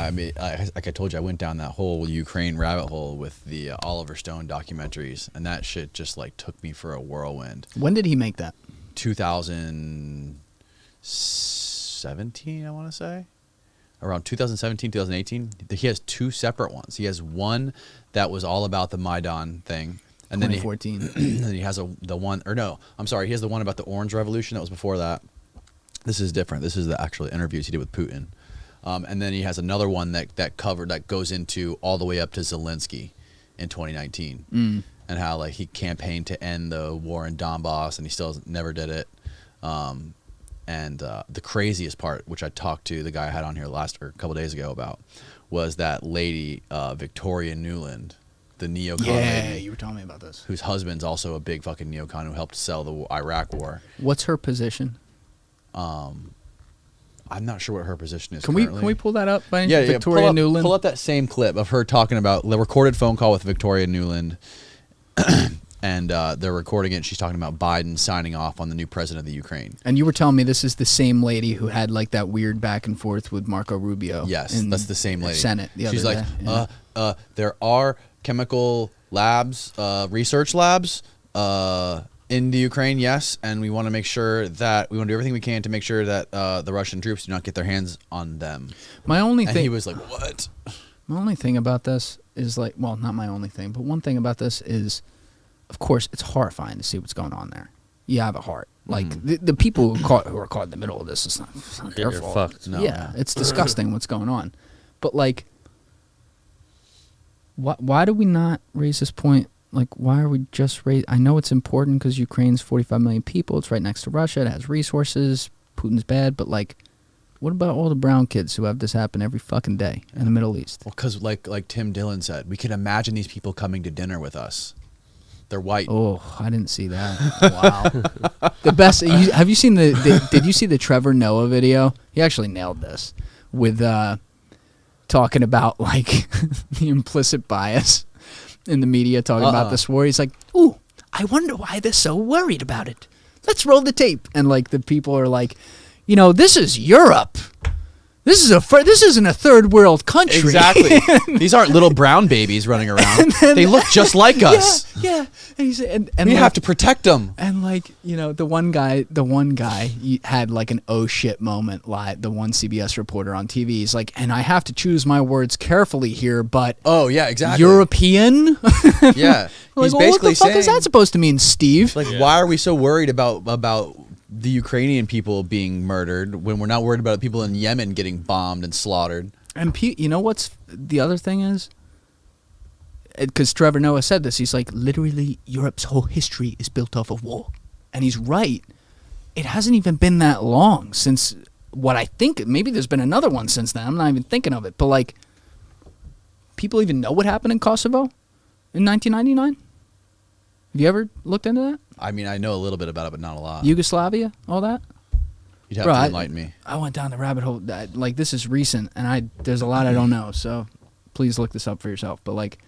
I mean, like I told you, I went down that whole Ukraine rabbit hole with the Oliver Stone documentaries, and that shit just like took me for a whirlwind. When did he make that? 2017, I want to say. Around 2017, 2018. He has two separate ones. He has one that was all about the Maidan thing. And 2014. Then he has the one, or no, I'm sorry, he has the one about the Orange Revolution that was before that. This is different. This is the actual interviews he did with Putin. And then he has another one that goes into all the way up to Zelensky in 2019. And how like he campaigned to end the war in Donbass and he still never did it. And the craziest part, which I talked to the guy I had on here a couple days ago about, was that lady Victoria Nuland, the neocon lady. You were telling me about this. Whose husband's also a big fucking neocon who helped sell the Iraq war. What's her position? I'm not sure what her position is. Can we pull that up by yeah, Victoria Nuland? Pull up that same clip of her talking about the recorded phone call with Victoria Nuland. And they're recording it. She's talking about Biden signing off on the new president of the Ukraine. And you were telling me this is the same lady who had like that weird back and forth with Marco Rubio. Yes, that's the same lady. Senate. She's like, there are chemical labs, research labs in the Ukraine, yes, and we want to make sure that we want to do everything we can to make sure that the Russian troops do not get their hands on them. And he was like, what? My only thing about this is like, well, not my only thing, but one thing about this is, of course, it's horrifying to see what's going on there. You have a heart. Like the people who are caught in the middle of this, it's not their fault. Fucked. No. Yeah, it's disgusting what's going on. But like, why do we not raise this point? Like, why are we just I know it's important because Ukraine's 45 million people. It's right next to Russia. It has resources. Putin's bad. But like, what about all the brown kids who have this happen every fucking day in the Middle East? Well, because like Tim Dillon said, we can imagine these people coming to dinner with us. They're white. Oh, I didn't see that. Wow. The best. Have you seen did you see the Trevor Noah video? He actually nailed this with talking about like the implicit bias in the media talking about this war. He's like, ooh, I wonder why they're so worried about it. Let's roll the tape. And like the people are like, this is Europe. This isn't a third world country. Exactly. These aren't little brown babies running around. They look just like us. Yeah. And we have to protect them. And like, the one guy had like an oh shit moment live, the one CBS reporter on TV. He's like, and I have to choose my words carefully here, but oh yeah, exactly. European? Yeah. He's like, what the fuck is that supposed to mean, Steve? Like, why are we so worried about the Ukrainian people being murdered when we're not worried about people in Yemen getting bombed and slaughtered? And what's the other thing is? Because Trevor Noah said this. He's like, literally, Europe's whole history is built off of war. And he's right. It hasn't even been that long since what I think. Maybe there's been another one since then. I'm not even thinking of it. But, like, people even know what happened in Kosovo in 1999? Have you ever looked into that? I mean, I know a little bit about it, but not a lot. Yugoslavia, all that? You'd have to enlighten me. I went down the rabbit hole. Like, this is recent, and there's a lot I don't know. So please look this up for yourself. But, like,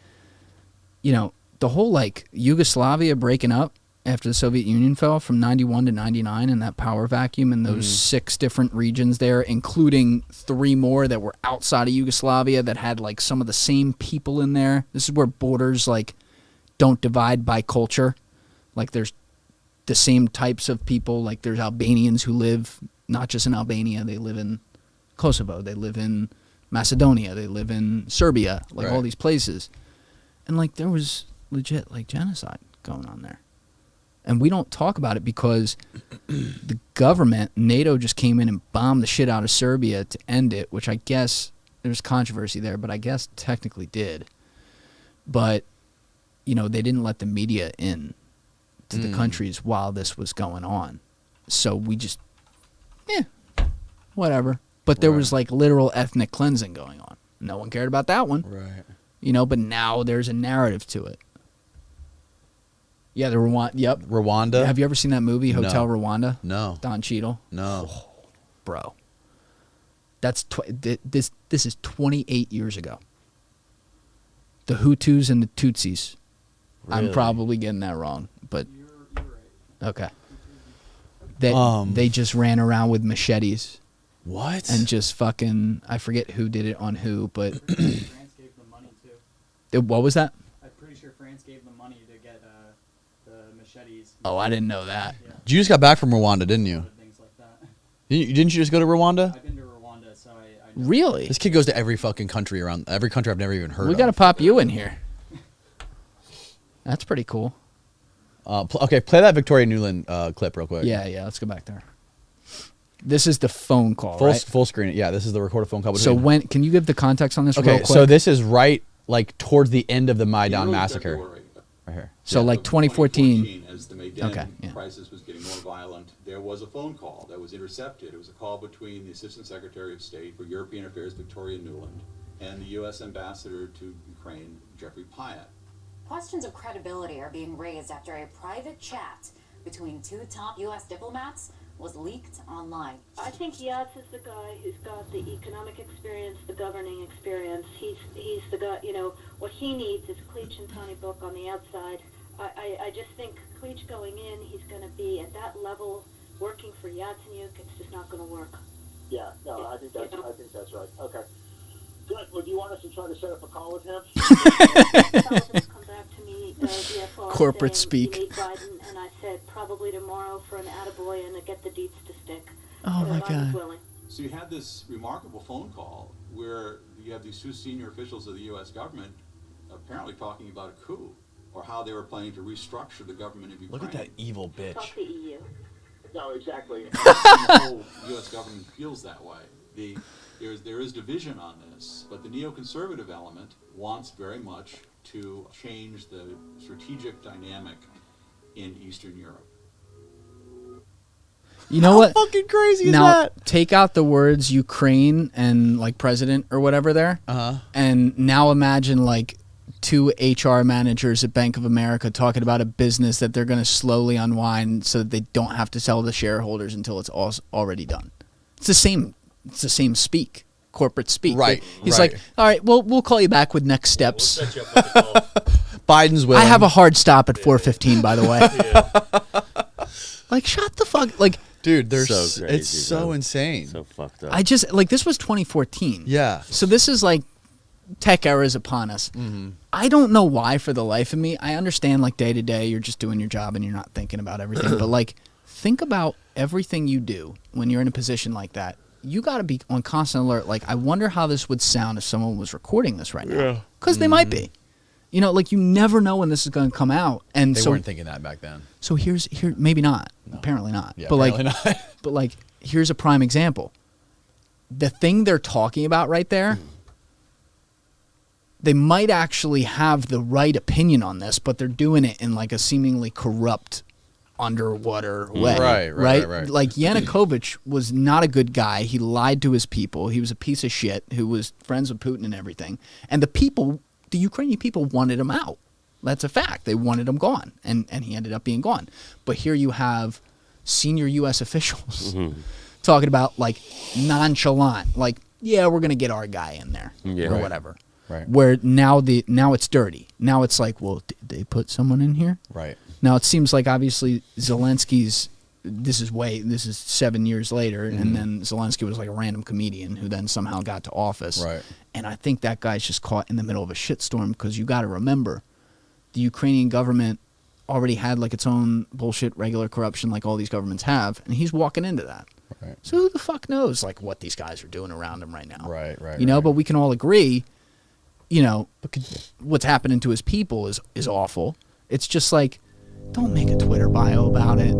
the whole, like, Yugoslavia breaking up after the Soviet Union fell from 91 to 99 and that power vacuum in those 6 different regions there, including 3 more that were outside of Yugoslavia that had, like, some of the same people in there. This is where borders, like, don't divide by culture. Like, there's the same types of people. Like, there's Albanians who live not just in Albania. They live in Kosovo. They live in Macedonia. They live in Serbia. Like, all these places. And, like, there was legit, like, genocide going on there. And we don't talk about it because the government, NATO, just came in and bombed the shit out of Serbia to end it, which I guess there's controversy there, but I guess technically did. But, they didn't let the media in to the countries while this was going on. So we just, whatever. But there was, like, literal ethnic cleansing going on. No one cared about that one. Right. But now there's a narrative to it. Yeah, the Rwanda. Yep. Rwanda. Have you ever seen that movie, Hotel Rwanda? No. Don Cheadle? No. Oh, bro. That's this is 28 years ago. The Hutus and the Tutsis. Really? I'm probably getting that wrong, but you're right. Okay. They just ran around with machetes What? and just fucking, I forget who did it on who, but France gave them money too. what was that? I'm pretty sure France gave them money to get the machetes. Oh, I didn't know that. Yeah, You just got back from Rwanda, didn't you? things like that. Didn't you just go to Rwanda? I've been to Rwanda, so I know. Really? This kid goes to every fucking country around, every country I've never even heard We of. got to pop you in here. That's pretty cool. Okay, play that Victoria Nuland clip real quick. Yeah, let's go back there. This is the phone call, right? Full screen it. Yeah, this is the recorded phone call. So between- can you give the context on this real Okay, quick? so this is right like towards the end of the In Maidan early massacre. February, Right here. So like 2014. As the Maidan Okay, yeah. crisis was getting more violent, there was a phone call that was intercepted. It was a call between the Assistant Secretary of State for European Affairs, Victoria Nuland, and the U.S. Ambassador to Ukraine, Jeffrey Pyatt. Questions of credibility are being raised after a private chat between two top U.S. diplomats was leaked online. I think Yats is the guy who's got the economic experience, the governing experience. He's the guy, what he needs is Cleach and Tony Book on the outside. I just think Cleach going in, he's going to be at that level working for Yatsenyuk. It's just not going to work. Yeah, no, I think that's right. Okay. Good. Well, do you want us to try to set up a call with him? Come back to me, VFR, Corporate saying speak. You need Biden, and I said probably tomorrow for an attaboy and to get the deets to stick. Oh, my I was God. willing. So you had this remarkable phone call where you have these two senior officials of the U.S. government apparently talking about a coup or how they were planning to restructure the government of Ukraine. Look at that evil bitch. Talk the EU. No, exactly. The whole U.S. government feels that way. There is division on this, but the neoconservative element wants very much to change the strategic dynamic in Eastern Europe. You know what? fucking crazy is Now, that? take out the words Ukraine and like president or whatever there. And now imagine like two HR managers at Bank of America talking about a business that they're going to slowly unwind so that they don't have to sell the shareholders until it's all already done. It's the same speak, corporate speak. Right, He's right. like, all right, well, we'll call you back with next steps. We'll set you up with a call. Biden's willing. I have a hard stop at 4:15, by the way. Yeah. Like, shut the fuck. Like, dude. They're So crazy, it's so bro. insane. So fucked up. I just like this was 2014. Yeah. So this is like tech era is upon us. I don't know why for the life of me. I understand like day to day you're just doing your job and you're not thinking about everything. But like think about everything you do when you're in a position like that. You got to be on constant alert. Like I wonder how this would sound if someone was recording this right now. Because they might be. You know, like you never know when this is going to come out. And They so weren't thinking that back then. so here maybe not. Apparently not. Yeah, but like apparently not. but like here's a prime example. The thing they're talking about right there, they might actually have the right opinion on this, but they're doing it in like a seemingly corrupt underwater way. Right. Like Yanukovych was not a good guy. He lied to his people. He was a piece of shit who was friends with Putin and everything. And the Ukrainian people wanted him out. That's a fact. They wanted him gone. And he ended up being gone. But here you have senior U.S. officials talking about like nonchalant, like, yeah, we're going to get our guy in there or Right. whatever. Right. Where now it's dirty. Now it's like, well, did they put someone in here? Right. Now it seems like obviously Zelensky's. This is 7 years later, and then Zelensky was like a random comedian who then somehow got to office. Right. And I think that guy's just caught in the middle of a shitstorm because you got to remember, the Ukrainian government already had like its own bullshit regular corruption like all these governments have, and he's walking into that. Right. So who the fuck knows like what these guys are doing around him right now? Right. You know, but we can all agree, you know, what's happening to his people is awful. It's just like, don't make a Twitter bio about it.